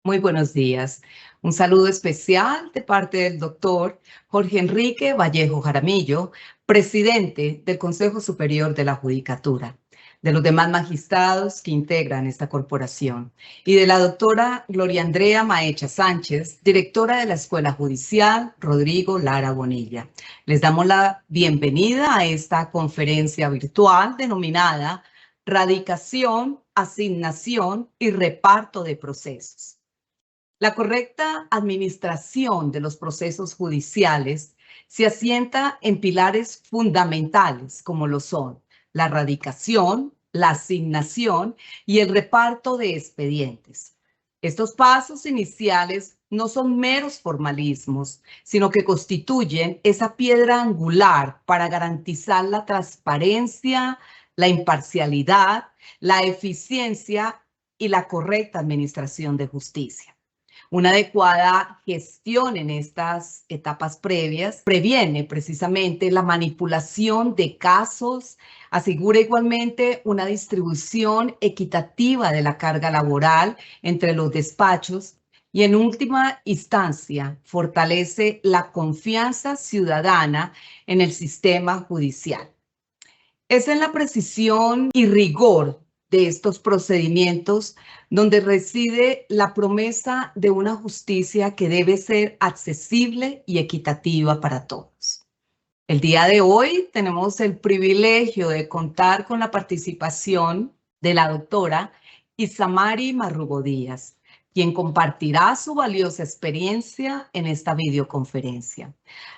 Muy buenos días. Un saludo especial de parte del doctor Jorge Enrique Vallejo Jaramillo, presidente del Consejo Superior de la Judicatura, de los demás magistrados que integran esta corporación y de la doctora Gloria Andrea Maecha Sánchez, directora de la Escuela Judicial Rodrigo Lara Bonilla. Les damos la bienvenida a esta conferencia virtual denominada Radicación, Asignación y Reparto de Procesos. La correcta administración de los procesos judiciales se asienta en pilares fundamentales como lo son la radicación, la asignación y el reparto de expedientes. Estos pasos iniciales no son meros formalismos, sino que constituyen esa piedra angular para garantizar la transparencia, la imparcialidad, la eficiencia y la correcta administración de justicia. Una adecuada gestión en estas etapas previas previene precisamente la manipulación de casos, asegura igualmente una distribución equitativa de la carga laboral entre los despachos y en última instancia fortalece la confianza ciudadana en el sistema judicial. Es en la precisión y rigor de estos procedimientos donde reside la promesa de una justicia que debe ser accesible y equitativa para todos. El día de hoy tenemos el privilegio de contar con la participación de la doctora Isamari Marrugo Díaz, quien compartirá su valiosa experiencia en esta videoconferencia.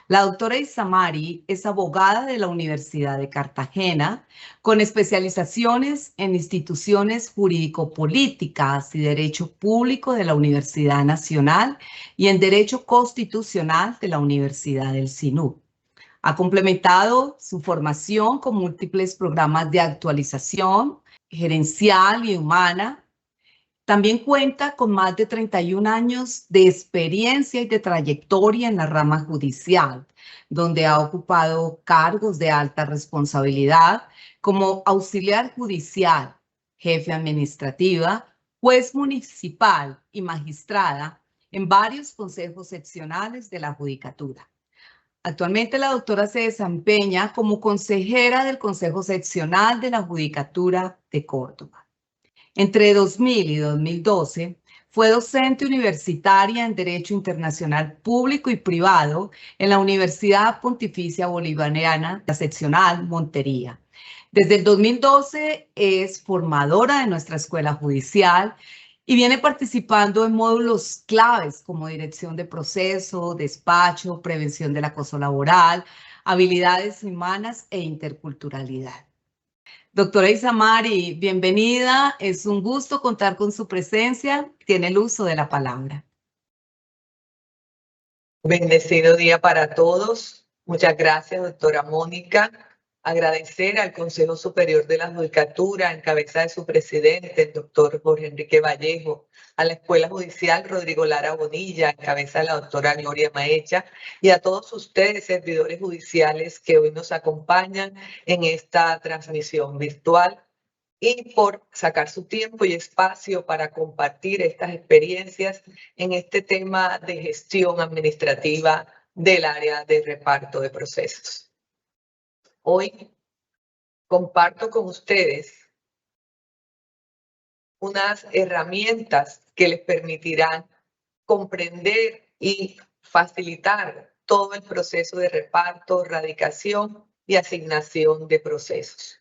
La doctora Isamari es abogada de la Universidad de Cartagena, con especializaciones en instituciones jurídico-políticas y derecho público de la Universidad Nacional y en derecho constitucional de la Universidad del Sinú. Ha complementado su formación con múltiples programas de actualización gerencial y humana. También cuenta con más de 31 años de experiencia y de trayectoria en la rama judicial, donde ha ocupado cargos de alta responsabilidad como auxiliar judicial, jefe administrativa, juez municipal y magistrada en varios consejos seccionales de la judicatura. Actualmente la doctora se desempeña como consejera del Consejo Seccional de la Judicatura de Córdoba. Entre 2000 y 2012 fue docente universitaria en Derecho Internacional Público y Privado en la Universidad Pontificia Bolivariana, la seccional Montería. Desde el 2012 es formadora de nuestra escuela judicial y viene participando en módulos claves como dirección de proceso, despacho, prevención del acoso laboral, habilidades humanas e interculturalidad. Doctora Isamari, bienvenida. Es un gusto contar con su presencia. Tiene el uso de la palabra. Bendecido día para todos. Muchas gracias, doctora Mónica. Agradecer al Consejo Superior de la Judicatura, en cabeza de su presidente, el doctor Jorge Enrique Vallejo, a la Escuela Judicial Rodrigo Lara Bonilla, en cabeza de la doctora Gloria Maecha, y a todos ustedes, servidores judiciales que hoy nos acompañan en esta transmisión virtual, y por sacar su tiempo y espacio para compartir estas experiencias en este tema de gestión administrativa del área de reparto de procesos. Hoy comparto con ustedes unas herramientas que les permitirán comprender y facilitar todo el proceso de reparto, radicación y asignación de procesos.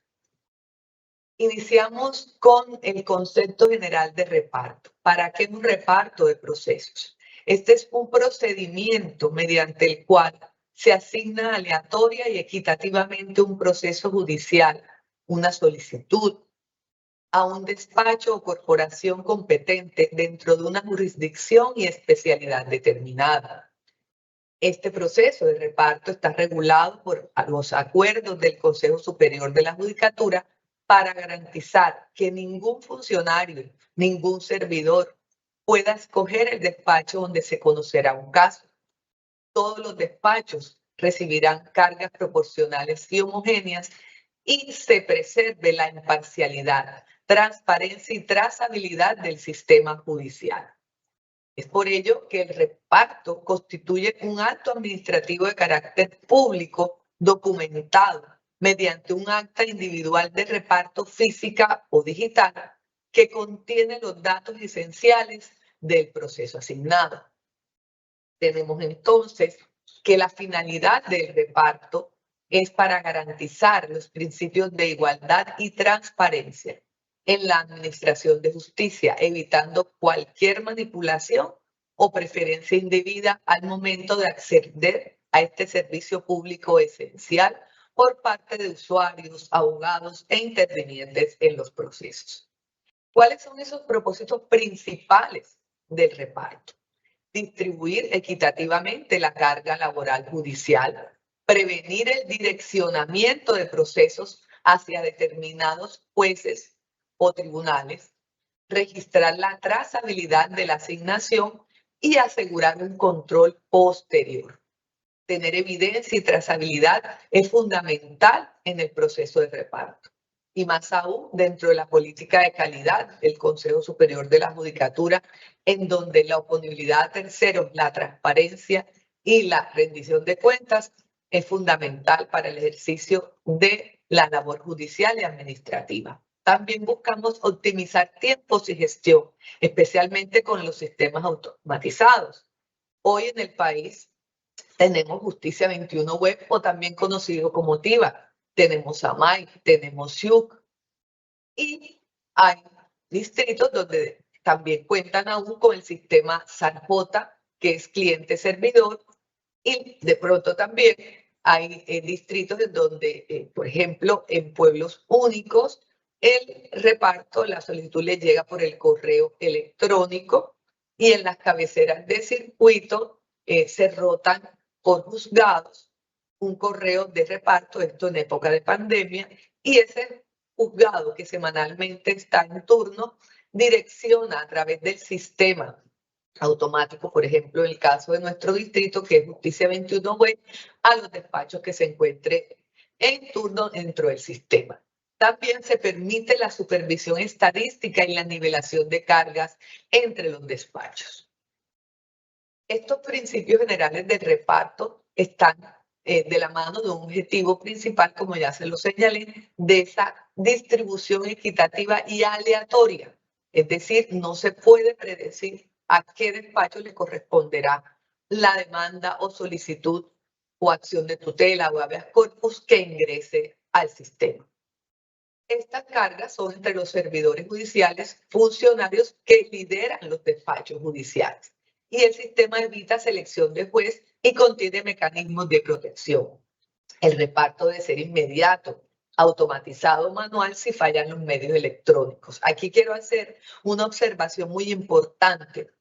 Iniciamos con el concepto general de reparto. ¿Para qué un reparto de procesos? Este es un procedimiento mediante el cual se asigna aleatoria y equitativamente un proceso judicial, una solicitud, a un despacho o corporación competente dentro de una jurisdicción y especialidad determinada. Este proceso de reparto está regulado por los acuerdos del Consejo Superior de la Judicatura para garantizar que ningún funcionario, ningún servidor pueda escoger el despacho donde se conocerá un caso. Todos los despachos recibirán cargas proporcionales y homogéneas y se preserve la imparcialidad, transparencia y trazabilidad del sistema judicial. Es por ello que el reparto constituye un acto administrativo de carácter público documentado mediante un acta individual de reparto física o digital que contiene los datos esenciales del proceso asignado. Tenemos entonces que la finalidad del reparto es para garantizar los principios de igualdad y transparencia en la administración de justicia, evitando cualquier manipulación o preferencia indebida al momento de acceder a este servicio público esencial por parte de usuarios, abogados e intervinientes en los procesos. ¿Cuáles son esos propósitos principales del reparto? Distribuir equitativamente la carga laboral judicial, prevenir el direccionamiento de procesos hacia determinados jueces o tribunales, registrar la trazabilidad de la asignación y asegurar un control posterior. Tener evidencia y trazabilidad es fundamental en el proceso de reparto. Y más aún dentro de la política de calidad del Consejo Superior de la Judicatura, en donde la oponibilidad a terceros, la transparencia y la rendición de cuentas es fundamental para el ejercicio de la labor judicial y administrativa. También buscamos optimizar tiempos y gestión, especialmente con los sistemas automatizados. Hoy en el país tenemos Justicia 21 Web, o también conocido como TIVA. Tenemos AMAI, tenemos SIUC, y hay distritos donde también cuentan aún con el sistema SARJ, que es cliente-servidor, y de pronto también hay distritos en donde, por ejemplo, en pueblos únicos, el reparto, la solicitud le llega por el correo electrónico, y en las cabeceras de circuito se rotan por juzgados un correo de reparto, esto en época de pandemia, y ese juzgado que semanalmente está en turno direcciona a través del sistema automático, por ejemplo, en el caso de nuestro distrito, que es Justicia 21 Web, a los despachos que se encuentren en turno dentro del sistema. También se permite la supervisión estadística y la nivelación de cargas entre los despachos. Estos principios generales del reparto están de la mano de un objetivo principal, como ya se lo señalé, de esa distribución equitativa y aleatoria. Es decir, no se puede predecir a qué despacho le corresponderá la demanda o solicitud o acción de tutela o habeas corpus que ingrese al sistema. Estas cargas son entre los servidores judiciales, funcionarios que lideran los despachos judiciales. Y el sistema evita selección de juez y contiene mecanismos de protección. El reparto debe ser inmediato, automatizado o manual si fallan los medios electrónicos. Aquí quiero hacer una observación muy importante.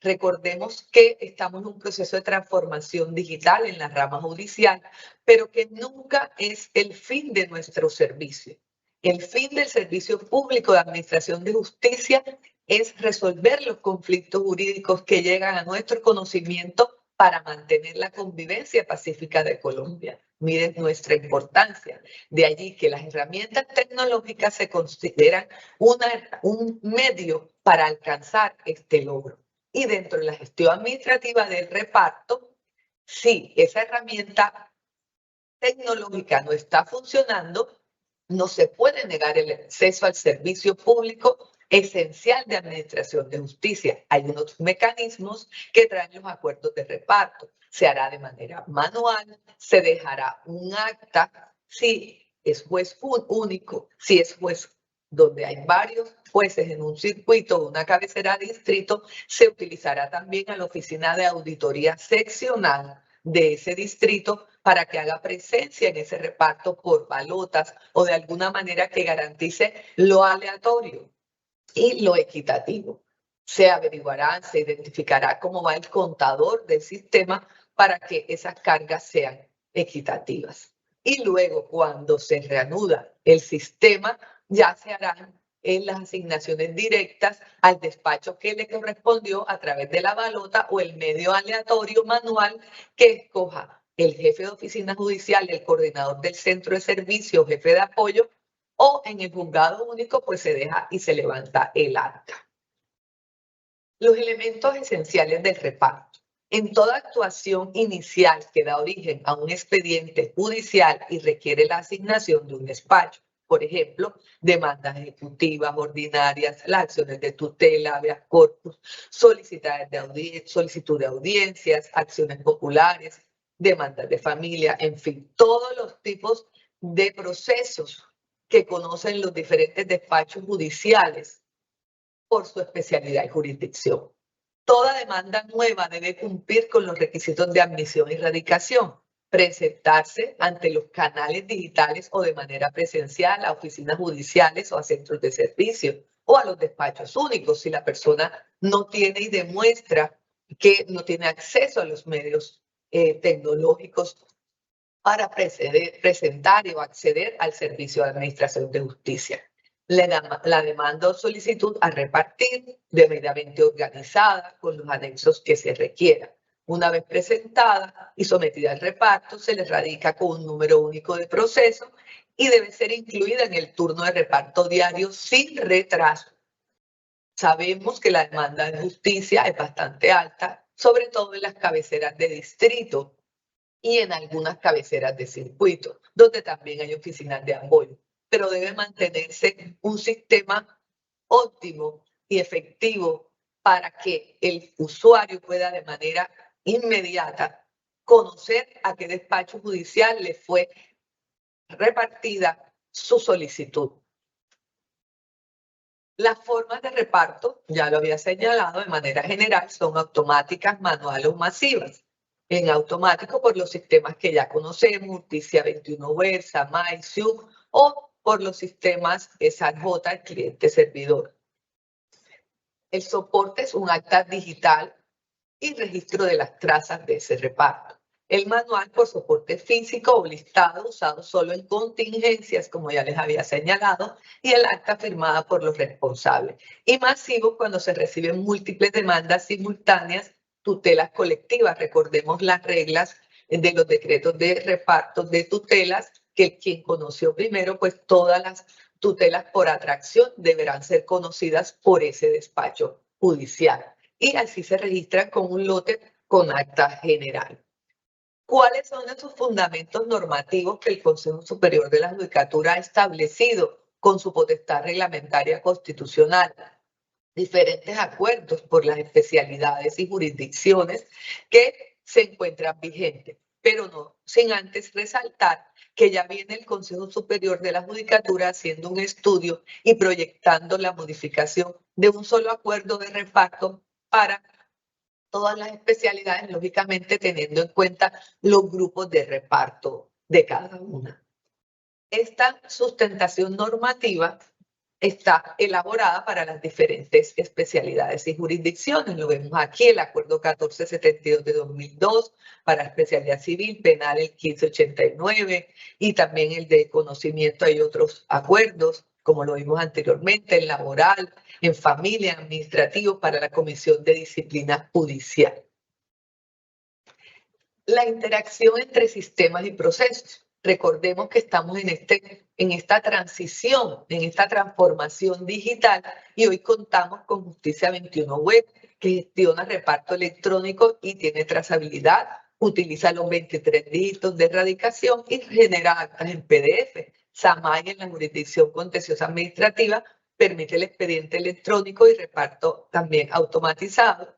Recordemos que estamos en un proceso de transformación digital en la rama judicial, pero que nunca es el fin de nuestro servicio. El fin del servicio público de administración de justicia es resolver los conflictos jurídicos que llegan a nuestro conocimiento para mantener la convivencia pacífica de Colombia. Miren nuestra importancia. De allí que las herramientas tecnológicas se consideran un medio para alcanzar este logro. Y dentro de la gestión administrativa del reparto, si esa herramienta tecnológica no está funcionando, no se puede negar el acceso al servicio público esencial de administración de justicia. Hay unos mecanismos que traen los acuerdos de reparto. Se hará de manera manual, se dejará un acta si es juez único, si es juez donde hay varios jueces en un circuito o una cabecera de distrito, se utilizará también a la oficina de auditoría seccional de ese distrito para que haga presencia en ese reparto por balotas o de alguna manera que garantice lo aleatorio y lo equitativo. Se averiguará, se identificará cómo va el contador del sistema para que esas cargas sean equitativas. Y luego, cuando se reanuda el sistema, ya se harán en las asignaciones directas al despacho que le correspondió a través de la balota o el medio aleatorio manual que escoja el jefe de oficina judicial, el coordinador del centro de servicio, jefe de apoyo, o en el juzgado único, pues se deja y se levanta el acta. Los elementos esenciales del reparto. En toda actuación inicial que da origen a un expediente judicial y requiere la asignación de un despacho, por ejemplo, demandas ejecutivas, ordinarias, las acciones de tutela, habeas corpus, solicitud de audiencias, acciones populares, demandas de familia, en fin, todos los tipos de procesos que conocen los diferentes despachos judiciales por su especialidad y jurisdicción. Toda demanda nueva debe cumplir con los requisitos de admisión y radicación, presentarse ante los canales digitales o de manera presencial a oficinas judiciales o a centros de servicio o a los despachos únicos si la persona no tiene y demuestra que no tiene acceso a los medios tecnológicos para presentar o acceder al servicio de administración de justicia. La demanda o solicitud a repartir debidamente organizada con los anexos que se requieran. Una vez presentada y sometida al reparto, se le radica con un número único de proceso y debe ser incluida en el turno de reparto diario sin retraso. Sabemos que la demanda de justicia es bastante alta, sobre todo en las cabeceras de distrito y en algunas cabeceras de circuito, donde también hay oficinas de apoyo. Pero debe mantenerse un sistema óptimo y efectivo para que el usuario pueda de manera inmediata conocer a qué despacho judicial le fue repartida su solicitud. Las formas de reparto, ya lo había señalado, de manera general son automáticas, manuales o masivas. En automático por los sistemas que ya conocemos, Justicia 21 Web, SAMAI, SIUC, o por los sistemas SAJ, el cliente-servidor. El soporte es un acta digital y registro de las trazas de ese reparto. El manual por soporte físico o listado usado solo en contingencias, como ya les había señalado, y el acta firmada por los responsables. Y masivo cuando se reciben múltiples demandas simultáneas, tutelas colectivas. Recordemos las reglas de los decretos de reparto de tutelas, que quien conoció primero, pues todas las tutelas por atracción deberán ser conocidas por ese despacho judicial. Y así se registran con un lote con acta general. ¿Cuáles son esos fundamentos normativos que el Consejo Superior de la Judicatura ha establecido con su potestad reglamentaria constitucional? Diferentes acuerdos por las especialidades y jurisdicciones que se encuentran vigentes, pero no sin antes resaltar que ya viene el Consejo Superior de la Judicatura haciendo un estudio y proyectando la modificación de un solo acuerdo de reparto para todas las especialidades, lógicamente teniendo en cuenta los grupos de reparto de cada una. Esta sustentación normativa está elaborada para las diferentes especialidades y jurisdicciones. Lo vemos aquí, el Acuerdo 1472 de 2002 para especialidad civil, penal el 1589 y también el de conocimiento. Hay otros acuerdos, como lo vimos anteriormente, en laboral, en familia, administrativo para la Comisión de Disciplina Judicial. La interacción entre sistemas y procesos. Recordemos que estamos en esta transición, en esta transformación digital y hoy contamos con Justicia 21 Web, que gestiona reparto electrónico y tiene trazabilidad, utiliza los 23 dígitos de radicación y genera actas en PDF. SAMAI en la jurisdicción contenciosa administrativa permite el expediente electrónico y reparto también automatizado.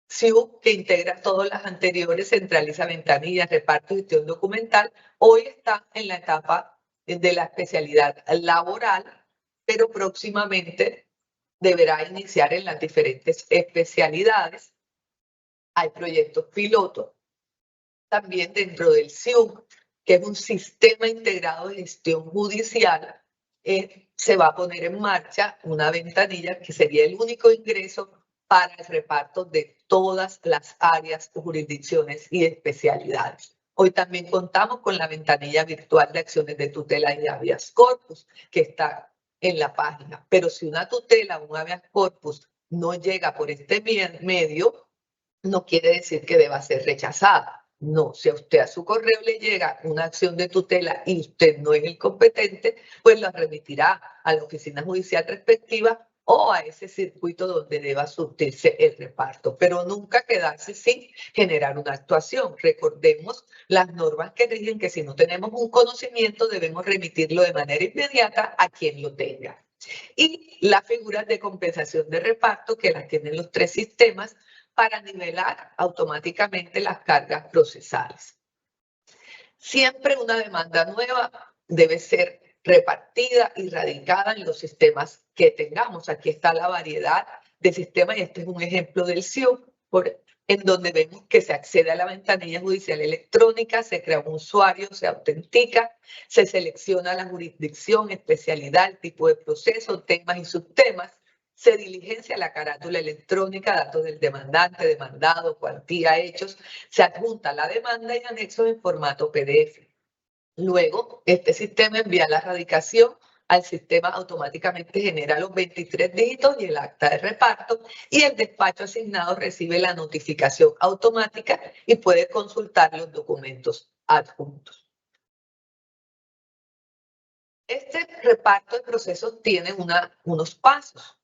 SIUC, que integra todas las anteriores, centraliza ventanillas, reparto y gestión documental, hoy está en la etapa de la especialidad laboral, pero próximamente deberá iniciar en las diferentes especialidades. Hay proyectos pilotos también dentro del SIUC, que es un sistema integrado de gestión judicial. Se va a poner en marcha una ventanilla que sería el único ingreso para el reparto de todas las áreas, jurisdicciones y especialidades. Hoy también contamos con la ventanilla virtual de acciones de tutela y habeas corpus, que está en la página. Pero si una tutela o un habeas corpus no llega por este medio, no quiere decir que deba ser rechazada. No, si a usted a su correo le llega una acción de tutela y usted no es el competente, pues la remitirá a la oficina judicial respectiva o a ese circuito donde deba surtirse el reparto, pero nunca quedarse sin generar una actuación. Recordemos las normas que rigen que si no tenemos un conocimiento debemos remitirlo de manera inmediata a quien lo tenga. Y las figuras de compensación de reparto que las tienen los tres sistemas para nivelar automáticamente las cargas procesales. Siempre una demanda nueva debe ser repartida y radicada en los sistemas que tengamos. Aquí está la variedad de sistemas y este es un ejemplo del SIUC, en donde vemos que se accede a la ventanilla judicial electrónica, se crea un usuario, se autentica, se selecciona la jurisdicción, especialidad, el tipo de proceso, temas y subtemas, se diligencia la carátula electrónica, datos del demandante, demandado, cuantía, hechos, se adjunta la demanda y anexos en formato PDF. Luego, este sistema envía la radicación al sistema, automáticamente genera los 23 dígitos y el acta de reparto, y el despacho asignado recibe la notificación automática y puede consultar los documentos adjuntos. Este reparto de procesos tiene unos pasos.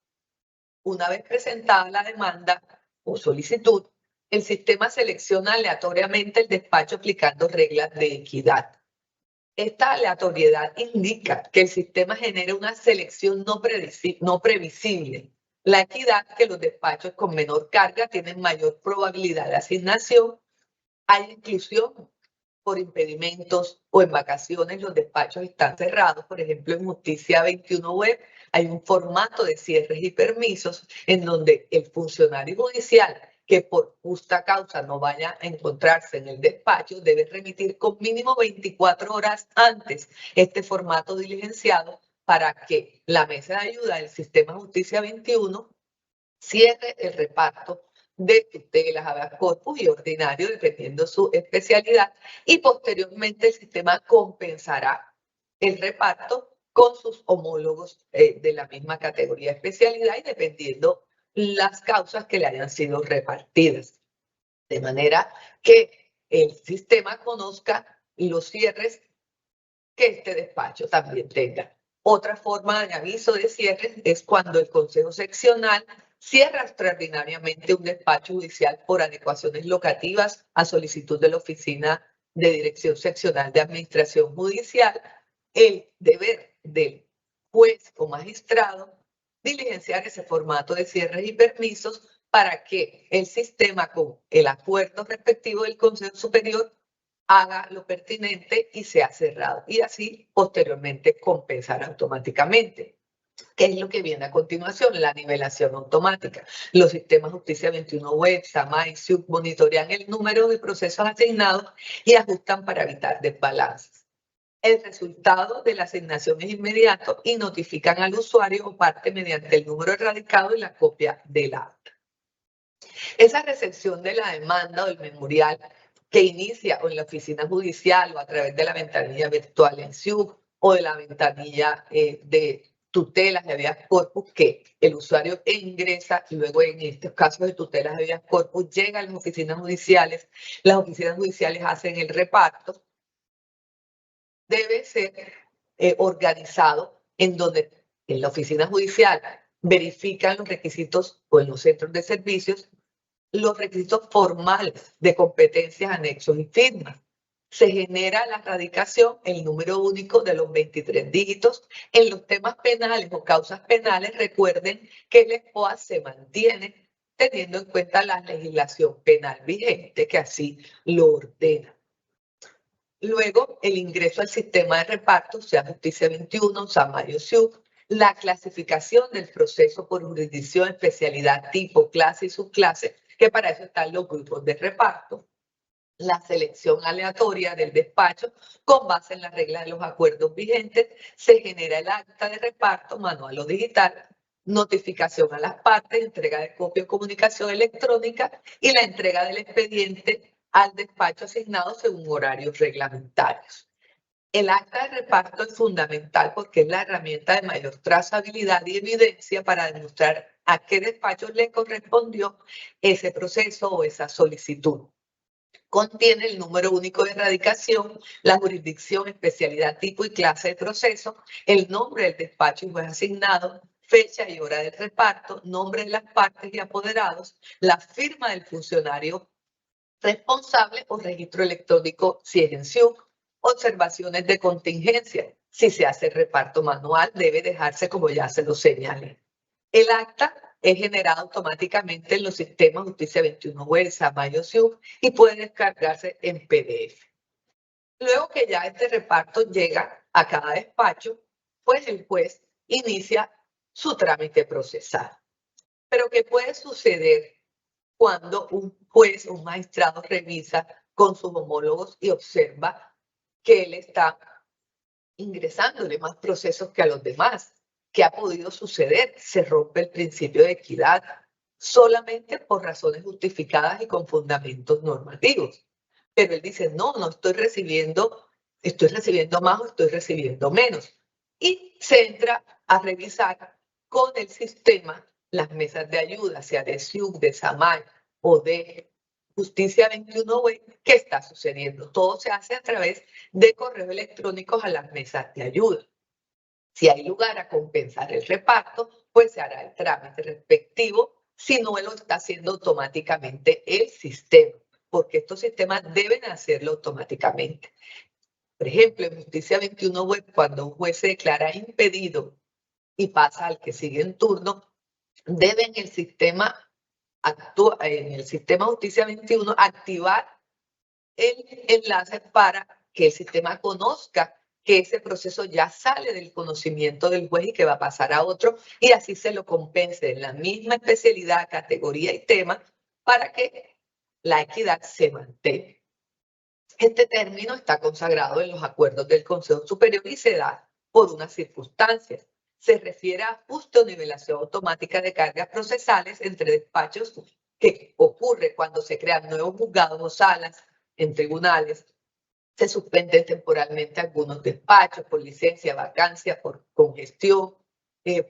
Una vez presentada la demanda o solicitud, el sistema selecciona aleatoriamente el despacho aplicando reglas de equidad. Esta aleatoriedad indica que el sistema genera una selección no previsible. La equidad, que los despachos con menor carga tienen mayor probabilidad de asignación. Hay inclusión por impedimentos o en vacaciones los despachos están cerrados. Por ejemplo, en Justicia 21 Web hay un formato de cierres y permisos en donde el funcionario judicial que por justa causa no vaya a encontrarse en el despacho debe remitir con mínimo 24 horas antes este formato diligenciado para que la mesa de ayuda del Sistema Justicia 21 cierre el reparto de tutelas, habeas corpus y ordinario, dependiendo su especialidad, y posteriormente el sistema compensará el reparto con sus homólogos de la misma categoría de especialidad y dependiendo las causas que le hayan sido repartidas. De manera que el sistema conozca los cierres que este despacho también tenga. Otra forma de aviso de cierre es cuando el Consejo Seccional cierra extraordinariamente un despacho judicial por adecuaciones locativas a solicitud de la Oficina de Dirección Seccional de Administración Judicial. El deber del juez o magistrado diligenciar ese formato de cierres y permisos para que el sistema, con el acuerdo respectivo del Consejo Superior, haga lo pertinente y sea cerrado. Y así, posteriormente, compensar automáticamente. ¿Qué es lo que viene a continuación? La nivelación automática. Los sistemas Justicia 21 Web, SAMA y SIUC monitorean el número de procesos asignados y ajustan para evitar desbalances. El resultado de la asignación es inmediato y notifican al usuario o parte mediante el número erradicado y la copia del acta. Esa recepción de la demanda o el memorial que inicia o en la oficina judicial o a través de la ventanilla virtual en SIUC o de la ventanilla de tutelas de habeas corpus que el usuario ingresa y luego en estos casos de tutelas de habeas corpus llega a las oficinas judiciales hacen el reparto, debe ser organizado en donde en la oficina judicial verifican los requisitos o en los centros de servicios los requisitos formales de competencias, anexos y firmas. Se genera la radicación, el número único de los 23 dígitos. En los temas penales o causas penales, recuerden que el SPOA se mantiene teniendo en cuenta la legislación penal vigente, que así lo ordena. Luego, el ingreso al sistema de reparto, sea Justicia 21, Samario SIUC, la clasificación del proceso por jurisdicción, especialidad, tipo, clase y subclase, que para eso están los grupos de reparto, la selección aleatoria del despacho con base en las reglas de los acuerdos vigentes, se genera el acta de reparto, manual o digital, notificación a las partes, entrega de copia o comunicación electrónica y la entrega del expediente al despacho asignado según horarios reglamentarios. El acta de reparto es fundamental porque es la herramienta de mayor trazabilidad y evidencia para demostrar a qué despacho le correspondió ese proceso o esa solicitud. Contiene el número único de radicación, la jurisdicción, especialidad, tipo y clase de proceso, el nombre del despacho y juez asignado, fecha y hora del reparto, nombre de las partes y apoderados, la firma del funcionario responsable o registro electrónico si es en SIUC, observaciones de contingencia. Si se hace el reparto manual, debe dejarse como ya se lo señalé. El acta es generado automáticamente en los sistemas Justicia 21 Web, Samayo SIUC y puede descargarse en PDF. Luego que ya este reparto llega a cada despacho, pues el juez inicia su trámite procesal. Pero ¿qué puede suceder cuando un juez, un magistrado revisa con sus homólogos y observa que él está ingresándole más procesos que a los demás? ¿Qué ha podido suceder? Se rompe el principio de equidad solamente por razones justificadas y con fundamentos normativos. Pero él dice, no estoy recibiendo más o estoy recibiendo menos. Y se entra a revisar con el sistema las mesas de ayuda, sea de SIUC, de SAMAI o de Justicia 21 Web, ¿qué está sucediendo? Todo se hace a través de correos electrónicos a las mesas de ayuda. Si hay lugar a compensar el reparto, pues se hará el trámite respectivo, si no lo está haciendo automáticamente el sistema, porque estos sistemas deben hacerlo automáticamente. Por ejemplo, en Justicia 21 Web, cuando un juez se declara impedido y pasa al que sigue en turno, debe en el sistema Justicia 21 activar el enlace para que el sistema conozca que ese proceso ya sale del conocimiento del juez y que va a pasar a otro, y así se lo compense en la misma especialidad, categoría y tema para que la equidad se mantenga. Este término está consagrado en los acuerdos del Consejo Superior y se da por unas circunstancias. Se refiere a ajuste o nivelación automática de cargas procesales entre despachos que ocurre cuando se crean nuevos juzgados o salas en tribunales. Se suspenden temporalmente algunos despachos por licencia, vacancia, por congestión,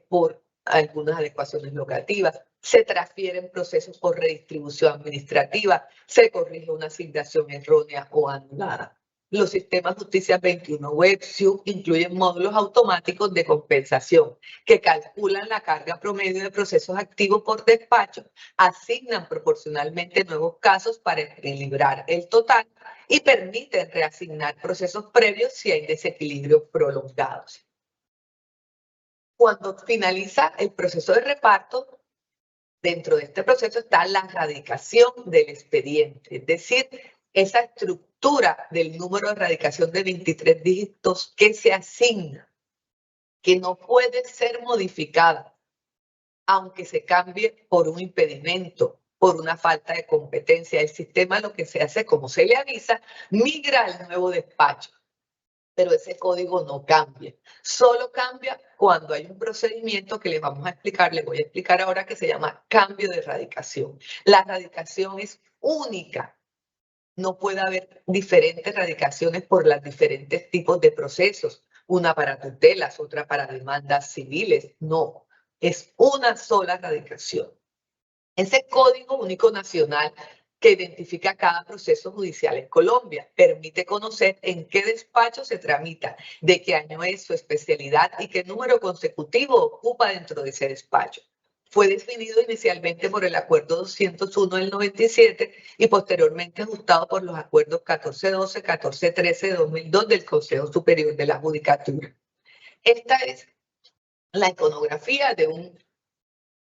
por algunas adecuaciones locativas. Se transfieren procesos por redistribución administrativa, se corrige una asignación errónea o anulada. Los sistemas Justicia 21 Web SIUC incluyen módulos automáticos de compensación que calculan la carga promedio de procesos activos por despacho, asignan proporcionalmente nuevos casos para equilibrar el total y permiten reasignar procesos previos si hay desequilibrios prolongados. Cuando finaliza el proceso de reparto, dentro de este proceso está la radicación del expediente, es decir, esa estructura del número de radicación de 23 dígitos que se asigna, que no puede ser modificada, aunque se cambie por un impedimento, por una falta de competencia. El sistema lo que se hace, como se le avisa, migra al nuevo despacho. Pero ese código no cambia. Solo cambia cuando hay un procedimiento que les voy a explicar ahora, que se llama cambio de radicación. La radicación es única. No puede haber diferentes radicaciones por los diferentes tipos de procesos. Una para tutelas, otra para demandas civiles. No, es una sola radicación. Ese Código Único Nacional que identifica cada proceso judicial en Colombia permite conocer en qué despacho se tramita, de qué año es su especialidad y qué número consecutivo ocupa dentro de ese despacho. Fue definido inicialmente por el Acuerdo 201 del 97 y posteriormente ajustado por los acuerdos 1412, 1413 de 2002 del Consejo Superior de la Judicatura. Esta es la iconografía de un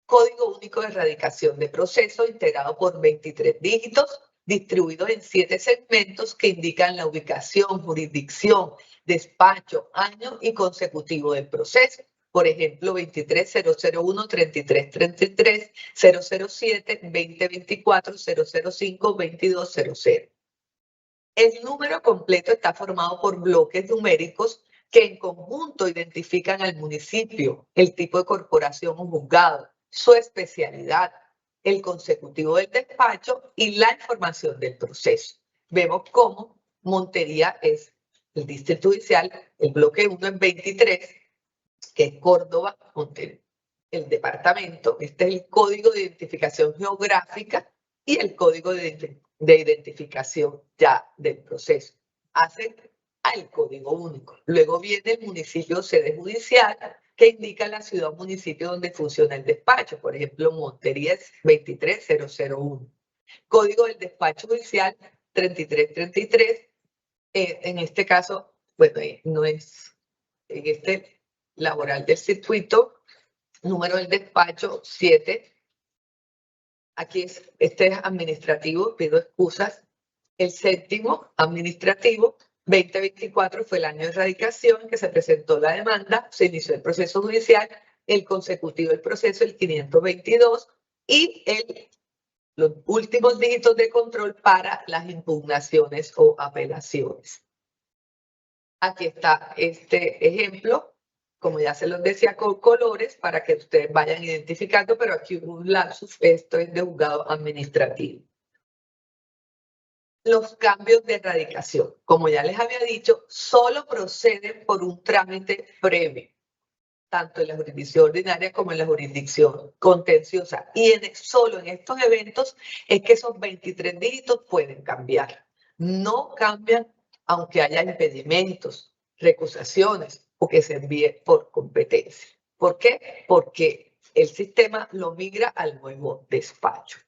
Código Único de Erradicación de Proceso integrado por 23 dígitos, distribuidos en 7 segmentos que indican la ubicación, jurisdicción, despacho, año y consecutivo del proceso. Por ejemplo, 23001, 3333, 007, 2024, 005, 2200. El número completo está formado por bloques numéricos que en conjunto identifican al municipio, el tipo de corporación o juzgado, su especialidad, el consecutivo del despacho y la información del proceso. Vemos cómo Montería es el distrito judicial, el bloque 1 en 23, que es Córdoba, Montería, el departamento. Este es el código de identificación geográfica y el código de identificación ya del proceso. Hacen al código único. Luego viene el municipio sede judicial, que indica la ciudad o municipio donde funciona el despacho. Por ejemplo, Montería es 23001. Código del despacho judicial 3333. En este caso, bueno, no es en este laboral del circuito, número del despacho 7. Aquí este es administrativo, pido excusas. El séptimo, administrativo, 2024 fue el año de erradicación en que se presentó la demanda, se inició el proceso judicial, el consecutivo del proceso, el 522, y los últimos dígitos de control para las impugnaciones o apelaciones. Aquí está este ejemplo, como ya se los decía, con colores para que ustedes vayan identificando, pero aquí hubo un lapsus, esto es de juzgado administrativo. Los cambios de erradicación, como ya les había dicho, solo proceden por un trámite previo, tanto en la jurisdicción ordinaria como en la jurisdicción contenciosa. Y solo en estos eventos es que esos 23 dígitos pueden cambiar. No cambian aunque haya impedimentos, recusaciones o que se envíe por competencia. ¿Por qué? Porque el sistema lo migra al nuevo despacho.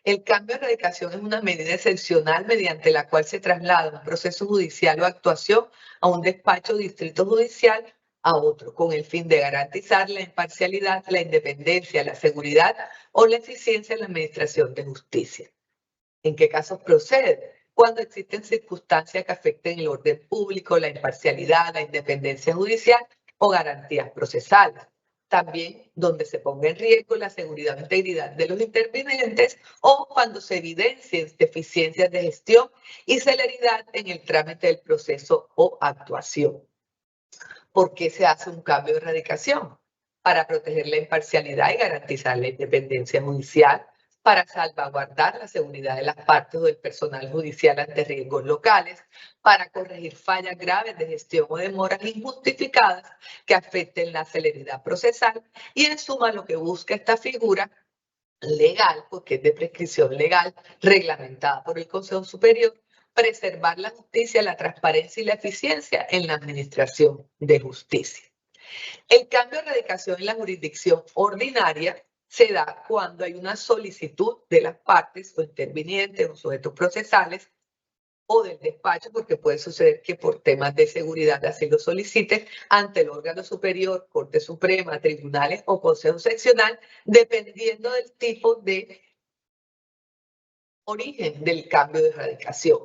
El cambio de erradicación es una medida excepcional mediante la cual se traslada un proceso judicial o actuación a un despacho o distrito judicial a otro, con el fin de garantizar la imparcialidad, la independencia, la seguridad o la eficiencia en la administración de justicia. ¿En qué casos procede? Cuando existen circunstancias que afecten el orden público, la imparcialidad, la independencia judicial o garantías procesales. También donde se ponga en riesgo la seguridad o integridad de los intervinientes o cuando se evidencien deficiencias de gestión y celeridad en el trámite del proceso o actuación. ¿Por qué se hace un cambio de erradicación? Para proteger la imparcialidad y garantizar la independencia judicial, para salvaguardar la seguridad de las partes o del personal judicial ante riesgos locales, para corregir fallas graves de gestión o demoras injustificadas que afecten la celeridad procesal y en suma lo que busca esta figura legal, porque es de prescripción legal reglamentada por el Consejo Superior, preservar la justicia, la transparencia y la eficiencia en la administración de justicia. El cambio de erradicación en la jurisdicción ordinaria se da cuando hay una solicitud de las partes o intervinientes o sujetos procesales o del despacho, porque puede suceder que por temas de seguridad así lo solicite, ante el órgano superior, Corte Suprema, tribunales o Consejo Seccional, dependiendo del tipo de origen del cambio de erradicación.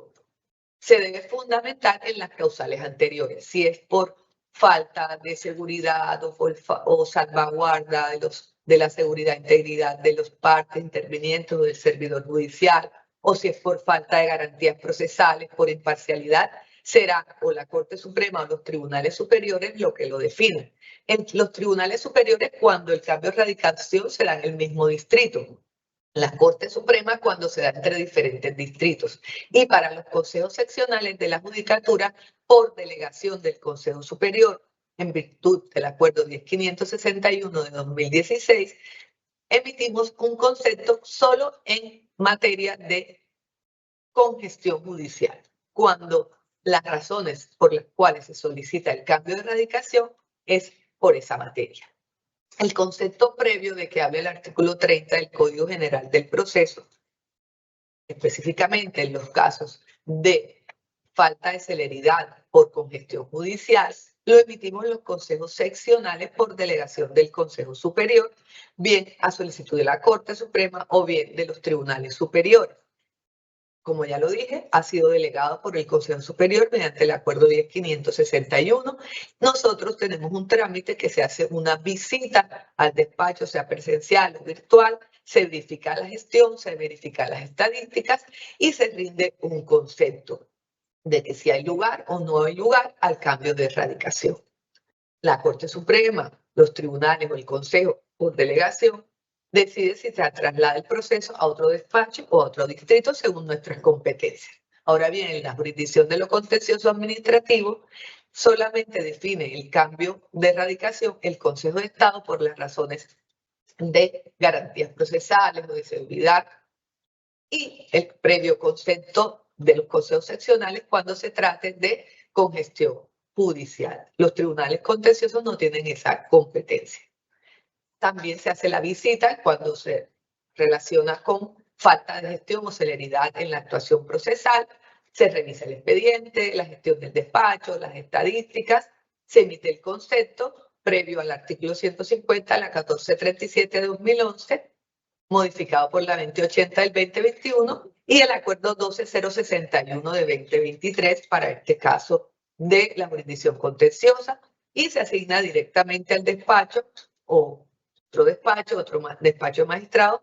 Se debe fundamentar en las causales anteriores, si es por falta de seguridad o salvaguarda de la seguridad e integridad de los partes intervinientes o del servidor judicial, o si es por falta de garantías procesales, por imparcialidad, será o la Corte Suprema o los tribunales superiores lo que lo definen. En los tribunales superiores, cuando el cambio de erradicación se da en el mismo distrito. La Corte Suprema cuando se da entre diferentes distritos. Y para los consejos seccionales de la Judicatura, por delegación del Consejo Superior, en virtud del Acuerdo 10561 de 2016, emitimos un concepto solo en materia de congestión judicial, cuando las razones por las cuales se solicita el cambio de erradicación es por esa materia. El concepto previo de que habla el artículo 30 del Código General del Proceso, específicamente en los casos de falta de celeridad por congestión judicial, lo emitimos los consejos seccionales por delegación del Consejo Superior, bien a solicitud de la Corte Suprema o bien de los tribunales superiores. Como ya lo dije, ha sido delegado por el Consejo Superior mediante el Acuerdo 10561. Nosotros tenemos un trámite que se hace una visita al despacho, sea presencial o virtual, se verifica la gestión, se verifican las estadísticas y se rinde un concepto de que si hay lugar o no hay lugar al cambio de erradicación. La Corte Suprema, los tribunales o el Consejo por delegación decide si se traslada el proceso a otro despacho o a otro distrito según nuestras competencias. Ahora bien, en la jurisdicción de lo contencioso administrativo, solamente define el cambio de erradicación el Consejo de Estado por las razones de garantías procesales o de seguridad y el previo concepto de los consejos seccionales cuando se trate de congestión judicial. Los tribunales contenciosos no tienen esa competencia. También se hace la visita cuando se relaciona con falta de gestión o celeridad en la actuación procesal. Se revisa el expediente, la gestión del despacho, las estadísticas, se emite el concepto previo al artículo 150, la 1437 de 2011, modificado por la 2080 del 2021 y el acuerdo 12061 de 2023 para este caso de la jurisdicción contenciosa, y se asigna directamente al despacho o otro despacho de magistrado,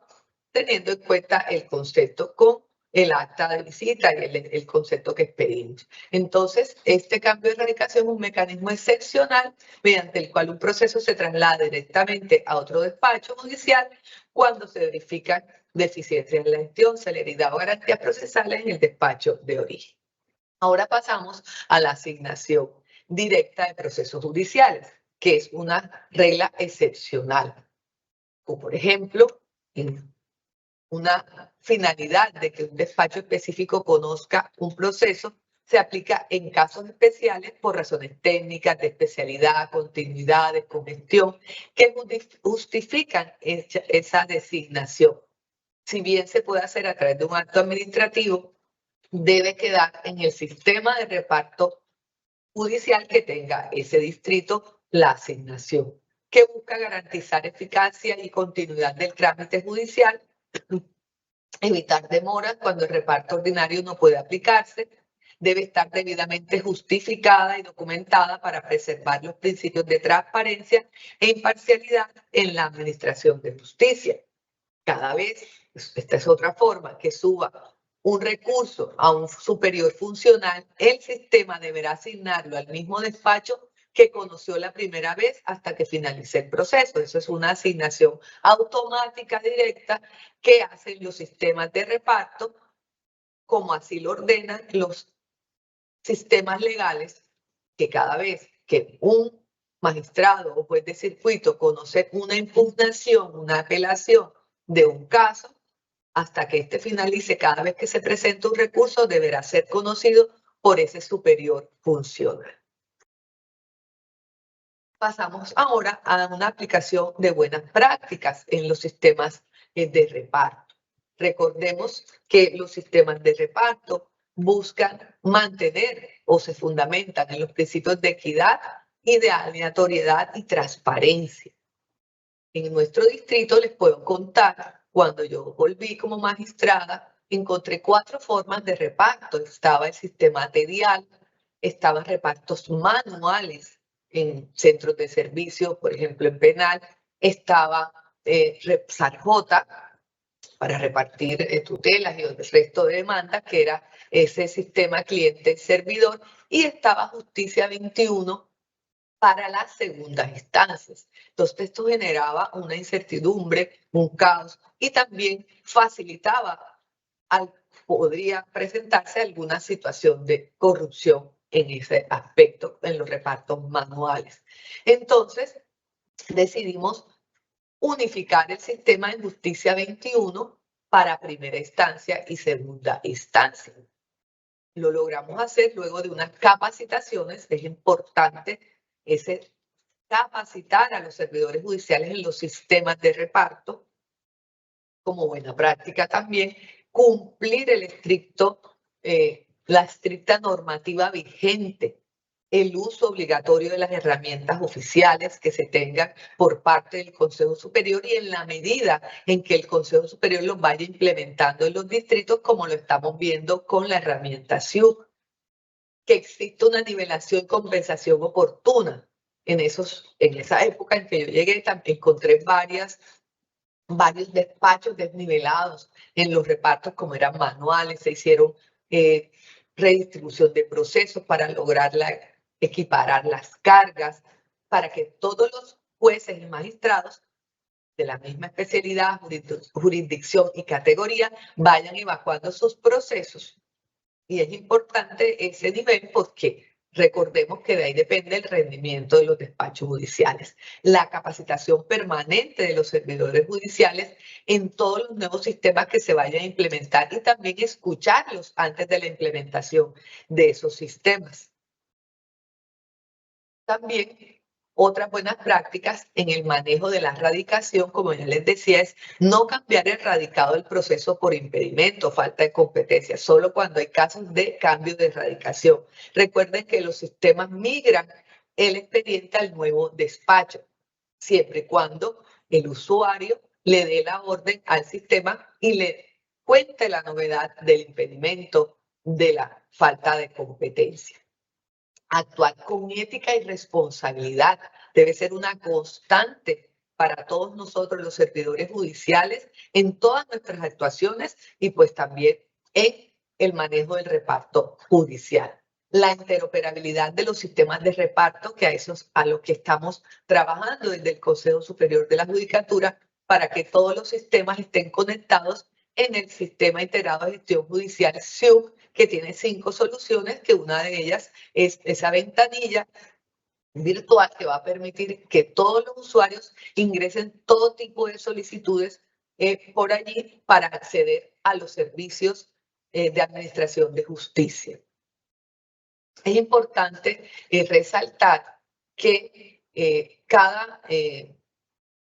teniendo en cuenta el concepto con el acta de visita y el concepto que expedimos. Entonces, este cambio de radicación es un mecanismo excepcional mediante el cual un proceso se traslada directamente a otro despacho judicial cuando se verifican deficiencias en la gestión, celeridad o garantías procesales en el despacho de origen. Ahora pasamos a la asignación directa de procesos judiciales, que es una regla excepcional. O, por ejemplo, en una finalidad de que un despacho específico conozca un proceso se aplica en casos especiales por razones técnicas, de especialidad, continuidad, de congestión, que justifican esa designación. Si bien se puede hacer a través de un acto administrativo, debe quedar en el sistema de reparto judicial que tenga ese distrito la asignación, que busca garantizar eficacia y continuidad del trámite judicial, evitar demoras cuando el reparto ordinario no puede aplicarse, debe estar debidamente justificada y documentada para preservar los principios de transparencia e imparcialidad en la administración de justicia. Cada vez, esta es otra forma, que suba un recurso a un superior funcional, el sistema deberá asignarlo al mismo despacho que conoció la primera vez hasta que finalice el proceso. Eso es una asignación automática directa que hacen los sistemas de reparto, como así lo ordenan los sistemas legales, que cada vez que un magistrado o juez de circuito conoce una impugnación, una apelación de un caso, hasta que éste finalice, cada vez que se presente un recurso, deberá ser conocido por ese superior funcional. Pasamos ahora a una aplicación de buenas prácticas en los sistemas de reparto. Recordemos que los sistemas de reparto buscan mantener o se fundamentan en los principios de equidad y de aleatoriedad y transparencia. En nuestro distrito les puedo contar, cuando yo volví como magistrada, encontré 4 formas de reparto. Estaba el sistema tedial, estaban repartos manuales en centros de servicio, por ejemplo en penal, estaba SARJ para repartir tutelas y el resto de demandas, que era ese sistema cliente-servidor, y estaba Justicia 21 para las segundas instancias. Entonces, esto generaba una incertidumbre, un caos, y también facilitaba, podría presentarse alguna situación de corrupción en ese aspecto, en los repartos manuales. Entonces, decidimos unificar el sistema en Justicia 21 para primera instancia y segunda instancia. Lo logramos hacer luego de unas capacitaciones. Es importante ese capacitar a los servidores judiciales en los sistemas de reparto, como buena práctica también, cumplir la estricta normativa vigente, el uso obligatorio de las herramientas oficiales que se tengan por parte del Consejo Superior y en la medida en que el Consejo Superior los vaya implementando en los distritos, como lo estamos viendo con la herramienta SIU, que existe una nivelación y compensación oportuna. En esa época en que yo llegué, también encontré varios despachos desnivelados en los repartos, como eran manuales, se hicieron redistribución de procesos para lograr equiparar las cargas, para que todos los jueces y magistrados de la misma especialidad, jurisdicción y categoría vayan evacuando sus procesos. Y es importante ese nivel porque recordemos que de ahí depende el rendimiento de los despachos judiciales. La capacitación permanente de los servidores judiciales en todos los nuevos sistemas que se vayan a implementar y también escucharlos antes de la implementación de esos sistemas. También otras buenas prácticas en el manejo de la radicación, como ya les decía, es no cambiar el radicado del proceso por impedimento, falta de competencia, solo cuando hay casos de cambio de radicación. Recuerden que los sistemas migran el expediente al nuevo despacho, siempre y cuando el usuario le dé la orden al sistema y le cuente la novedad del impedimento, de la falta de competencia. Actuar con ética y responsabilidad debe ser una constante para todos nosotros los servidores judiciales en todas nuestras actuaciones y pues también en el manejo del reparto judicial. La interoperabilidad de los sistemas de reparto, que a lo que estamos trabajando desde el Consejo Superior de la Judicatura, para que todos los sistemas estén conectados en el Sistema Integrado de Gestión Judicial SIUG, que tiene 5 soluciones, que una de ellas es esa ventanilla virtual que va a permitir que todos los usuarios ingresen todo tipo de solicitudes por allí para acceder a los servicios de administración de justicia. Es importante resaltar que cada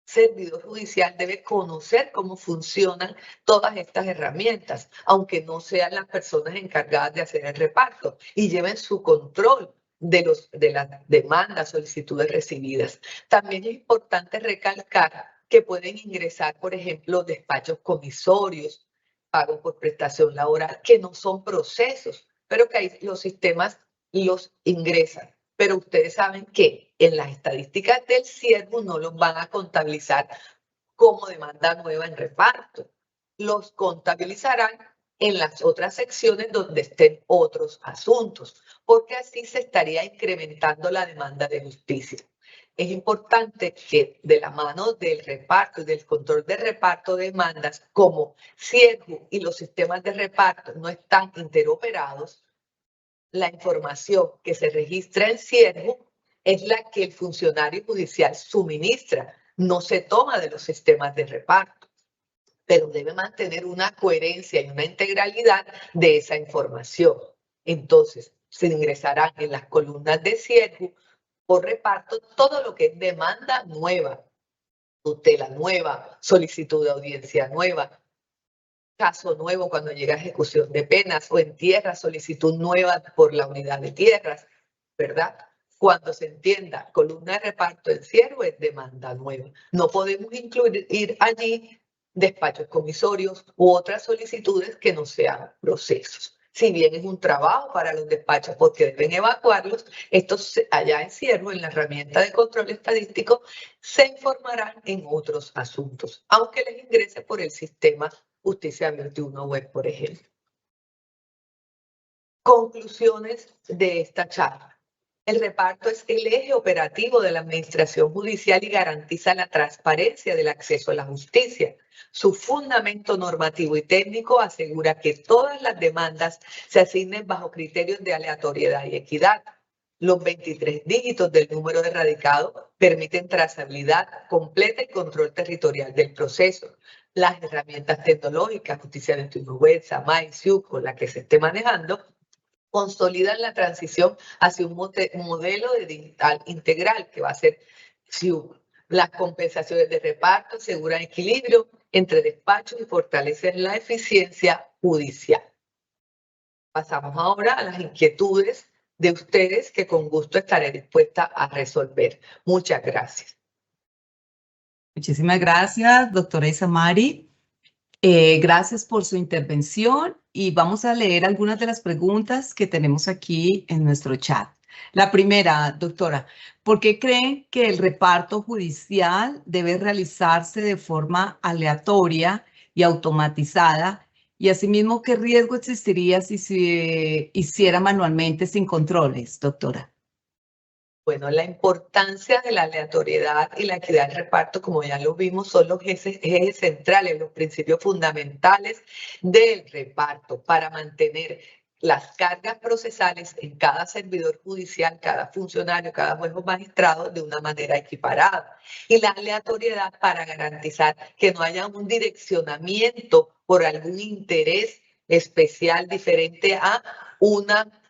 servidor judicial debe conocer cómo funcionan todas estas herramientas, aunque no sean las personas encargadas de hacer el reparto y lleven su control de las demandas, solicitudes recibidas. También es importante recalcar que pueden ingresar, por ejemplo, despachos comisorios, pago por prestación laboral, que no son procesos, pero que ahí los sistemas los ingresan. Pero ustedes saben que en las estadísticas del Ciervo no los van a contabilizar como demanda nueva en reparto. Los contabilizarán en las otras secciones donde estén otros asuntos, porque así se estaría incrementando la demanda de justicia. Es importante que de la mano del reparto y del control de reparto de demandas, como Ciervo y los sistemas de reparto no están interoperados, la información que se registra en Ciervo es la que el funcionario judicial suministra, no se toma de los sistemas de reparto, pero debe mantener una coherencia y una integralidad de esa información. Entonces, se ingresarán en las columnas de Ciervo por reparto todo lo que es demanda nueva, tutela nueva, solicitud de audiencia nueva, caso nuevo cuando llega a ejecución de penas o en tierra, solicitud nueva por la unidad de tierras, ¿verdad? Cuando se entienda columna de reparto en Ciervo es demanda nueva. No podemos incluir allí despachos comisorios u otras solicitudes que no sean procesos. Si bien es un trabajo para los despachos porque deben evacuarlos, estos allá en Ciervo, en la herramienta de control estadístico, se informarán en otros asuntos, aunque les ingrese por el sistema Justicia 21 Web, por ejemplo. Conclusiones de esta charla. El reparto es el eje operativo de la administración judicial y garantiza la transparencia del acceso a la justicia. Su fundamento normativo y técnico asegura que todas las demandas se asignen bajo criterios de aleatoriedad y equidad. Los 23 dígitos del número de radicado permiten trazabilidad completa y control territorial del proceso. Las herramientas tecnológicas, Justicia 21 Web, SAMAI, SIUG, con la que se esté manejando, consolidan la transición hacia un modelo de digital integral que va a ser SIUG. Las compensaciones de reparto aseguran equilibrio entre despachos y fortalecen la eficiencia judicial. Pasamos ahora a las inquietudes de ustedes que con gusto estaré dispuesta a resolver. Muchas gracias. Muchísimas gracias, doctora Isamari. Gracias por su intervención y vamos a leer algunas de las preguntas que tenemos aquí en nuestro chat. La primera, doctora, ¿por qué creen que el reparto judicial debe realizarse de forma aleatoria y automatizada? Y asimismo, ¿qué riesgo existiría si se hiciera manualmente sin controles, doctora? Bueno, la importancia de la aleatoriedad y la equidad del reparto, como ya lo vimos, son los ejes centrales, los principios fundamentales del reparto para mantener las cargas procesales en cada servidor judicial, cada funcionario, cada juez o magistrado de una manera equiparada. Y la aleatoriedad para garantizar que no haya un direccionamiento por algún interés especial diferente a una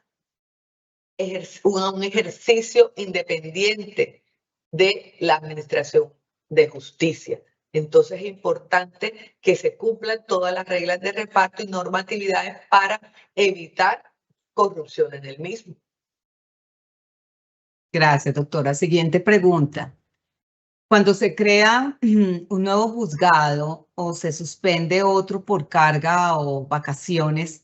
un ejercicio independiente de la administración de justicia. Entonces es importante que se cumplan todas las reglas de reparto y normatividades para evitar corrupción en el mismo. Gracias, doctora. Siguiente pregunta. Cuando se crea un nuevo juzgado o se suspende otro por carga o vacaciones,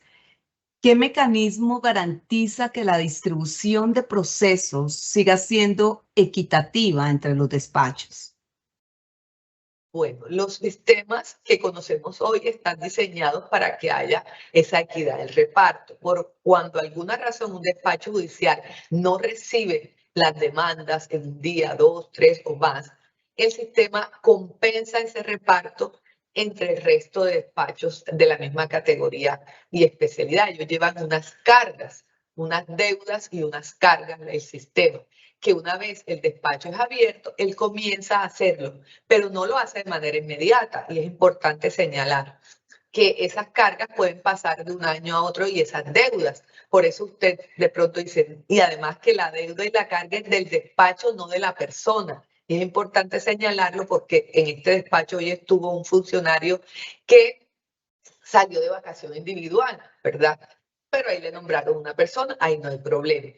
¿qué mecanismo garantiza que la distribución de procesos siga siendo equitativa entre los despachos? Bueno, los sistemas que conocemos hoy están diseñados para que haya esa equidad del reparto. Por cuando alguna razón un despacho judicial no recibe las demandas en un día, 2, 3 o más, el sistema compensa ese reparto entre el resto de despachos de la misma categoría y especialidad. Ellos llevan unas cargas, unas deudas y unas cargas del sistema, que una vez el despacho es abierto, él comienza a hacerlo, pero no lo hace de manera inmediata. Y es importante señalar que esas cargas pueden pasar de un año a otro y esas deudas. Por eso usted de pronto dice, y además que la deuda y la carga es del despacho, no de la persona. Y es importante señalarlo porque en este despacho hoy estuvo un funcionario que salió de vacación individual, ¿verdad? Pero ahí le nombraron una persona, ahí no hay problema.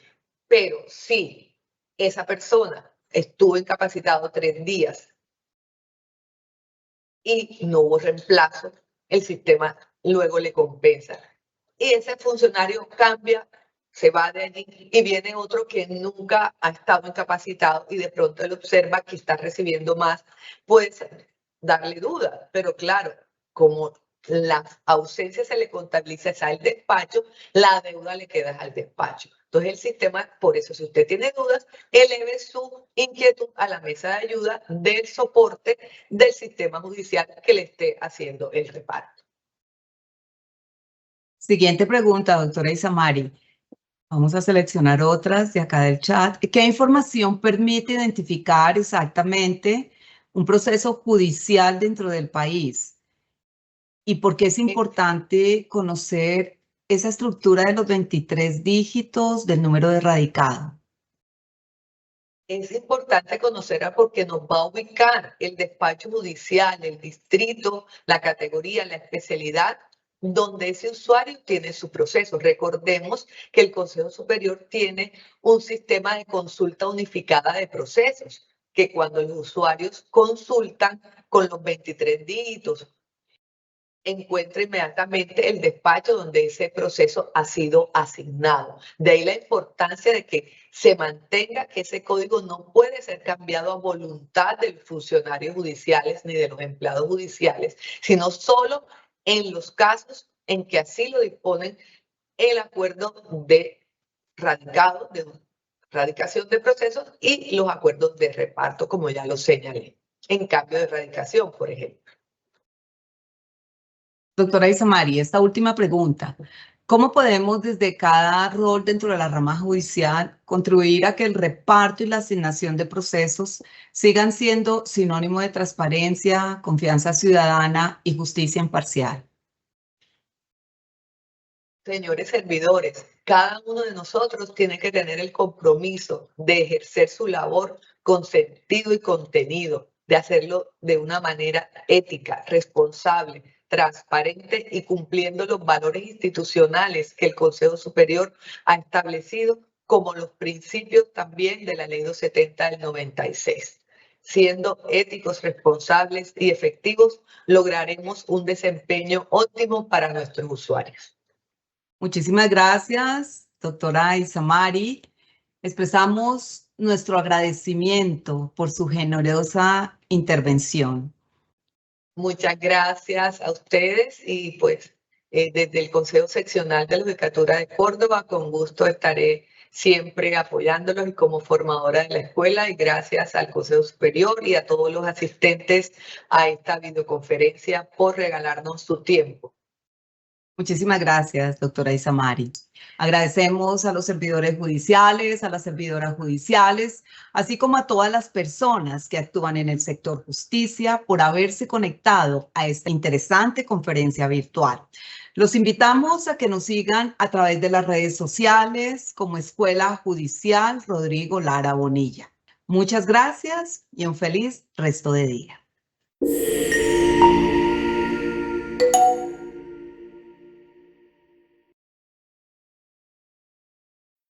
Pero si esa persona estuvo incapacitado 3 días y no hubo reemplazo, el sistema luego le compensa. Y ese funcionario cambia, se va de allí y viene otro que nunca ha estado incapacitado y de pronto él observa que está recibiendo más, pues darle duda. Pero claro, como la ausencia se le contabiliza al despacho, la deuda le queda al despacho. Entonces el sistema, por eso si usted tiene dudas, eleve su inquietud a la mesa de ayuda del soporte del sistema judicial que le esté haciendo el reparto. Siguiente pregunta, doctora Isamari. Vamos a seleccionar otras de acá del chat. ¿Qué información permite identificar exactamente un proceso judicial dentro del país? ¿Y por qué es importante conocer esa estructura de los 23 dígitos del número de radicado? Es importante conocerla porque nos va a ubicar el despacho judicial, el distrito, la categoría, la especialidad, donde ese usuario tiene su proceso. Recordemos que el Consejo Superior tiene un sistema de consulta unificada de procesos, que cuando los usuarios consultan con los 23 dígitos, encuentra inmediatamente el despacho donde ese proceso ha sido asignado. De ahí la importancia de que se mantenga que ese código no puede ser cambiado a voluntad de los funcionarios judiciales ni de los empleados judiciales, sino solo en los casos en que así lo disponen el acuerdo de radicado, de radicación de procesos y los acuerdos de reparto, como ya lo señalé, en cambio de radicación, por ejemplo. Doctora Isamari, esta última pregunta. ¿Cómo podemos desde cada rol dentro de la rama judicial contribuir a que el reparto y la asignación de procesos sigan siendo sinónimo de transparencia, confianza ciudadana y justicia imparcial? Señores servidores, cada uno de nosotros tiene que tener el compromiso de ejercer su labor con sentido y contenido, de hacerlo de una manera ética, responsable, transparente y cumpliendo los valores institucionales que el Consejo Superior ha establecido, como los principios también de la Ley 270 del 96. Siendo éticos, responsables y efectivos, lograremos un desempeño óptimo para nuestros usuarios. Muchísimas gracias, doctora Isamari. Expresamos nuestro agradecimiento por su generosa intervención. Muchas gracias a ustedes y pues desde el Consejo Seccional de la Judicatura de Córdoba, con gusto estaré siempre apoyándolos y como formadora de la escuela, y gracias al Consejo Superior y a todos los asistentes a esta videoconferencia por regalarnos su tiempo. Muchísimas gracias, doctora Isamari. Agradecemos a los servidores judiciales, a las servidoras judiciales, así como a todas las personas que actúan en el sector justicia por haberse conectado a esta interesante conferencia virtual. Los invitamos a que nos sigan a través de las redes sociales como Escuela Judicial Rodrigo Lara Bonilla. Muchas gracias y un feliz resto de día.